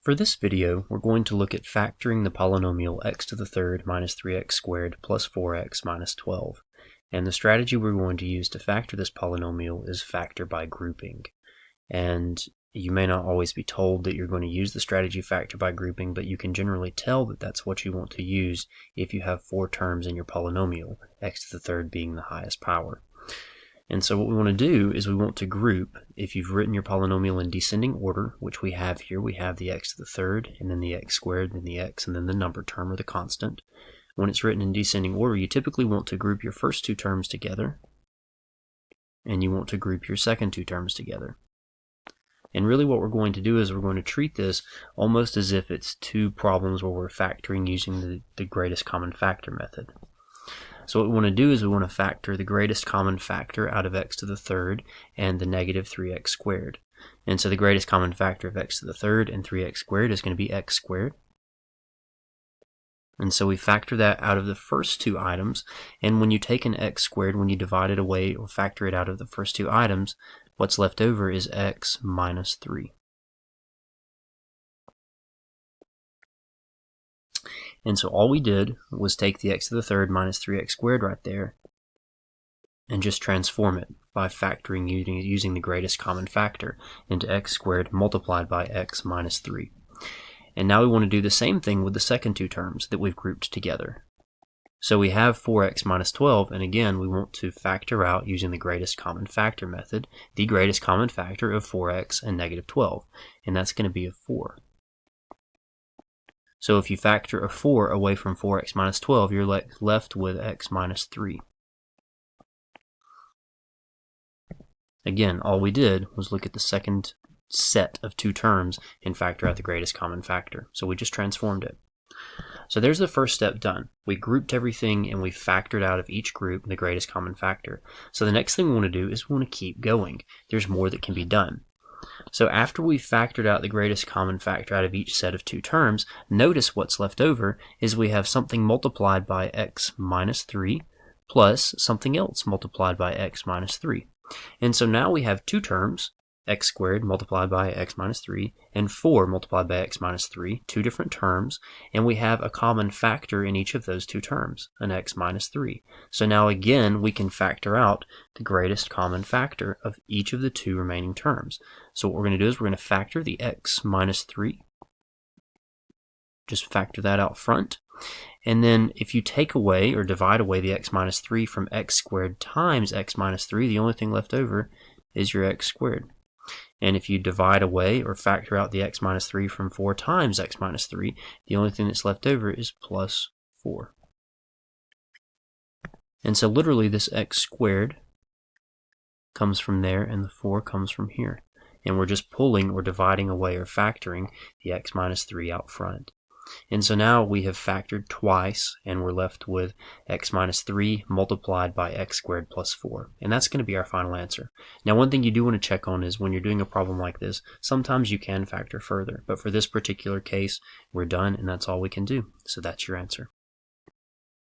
For this video, we're going to look at factoring the polynomial x to the third minus 3x squared plus 4x minus 12. And the strategy we're going to use to factor this polynomial is factor by grouping. And you may not always be told that you're going to use the strategy factor by grouping, but you can generally tell that that's what you want to use if you have 4 terms in your polynomial, x to the third being the highest power. And so what we want to do is we want to group, if you've written your polynomial in descending order, which we have here, we have the x to the third, and then the x squared, then the x, and then the number term or the constant. When it's written in descending order, you typically want to group your first 2 terms together, and you want to group your second 2 terms together. And really what we're going to do is we're going to treat this almost as if it's 2 problems where we're factoring using the greatest common factor method. So what we want to do is we want to factor the greatest common factor out of x to the third and the negative 3x squared. And so the greatest common factor of x to the third and 3x squared is going to be x squared. And so we factor that out of the first 2 items, and when you take an x squared, when you divide it away or factor it out of the first 2 items, what's left over is x minus 3. And so all we did was take the x to the third minus 3x squared right there and just transform it by factoring using the greatest common factor into x squared multiplied by x minus 3. And now we want to do the same thing with the second 2 terms that we've grouped together. So we have 4x minus 12, and again we want to factor out using the greatest common factor method the greatest common factor of 4x and negative 12, and that's going to be a 4. So if you factor a 4 away from 4x minus 12, you're left with x minus 3. Again, all we did was look at the second set of 2 terms and factor out the greatest common factor. So we just transformed it. So there's the first step done. We grouped everything and we factored out of each group the greatest common factor. So the next thing we want to do is we want to keep going. There's more that can be done. So after we've factored out the greatest common factor out of each set of 2 terms, notice what's left over is we have something multiplied by x minus 3 plus something else multiplied by x minus 3. And so now we have 2 terms, x squared multiplied by x minus 3, and 4 multiplied by x minus 3, 2 different terms, and we have a common factor in each of those 2 terms, an x minus 3. So now again we can factor out the greatest common factor of each of the 2 remaining terms. So what we're going to do is we're going to factor the x minus 3, just factor that out front, and then if you take away or divide away the x minus 3 from x squared times x minus 3, the only thing left over is your x squared. And if you divide away or factor out the x minus 3 from 4 times x minus 3, the only thing that's left over is plus 4. And so literally this x squared comes from there and the 4 comes from here. And we're just pulling or dividing away or factoring the x minus 3 out front. And so now we have factored twice and we're left with x minus 3 multiplied by x squared plus 4. And that's going to be our final answer. Now one thing you do want to check on is when you're doing a problem like this, sometimes you can factor further. But for this particular case, we're done and that's all we can do. So that's your answer.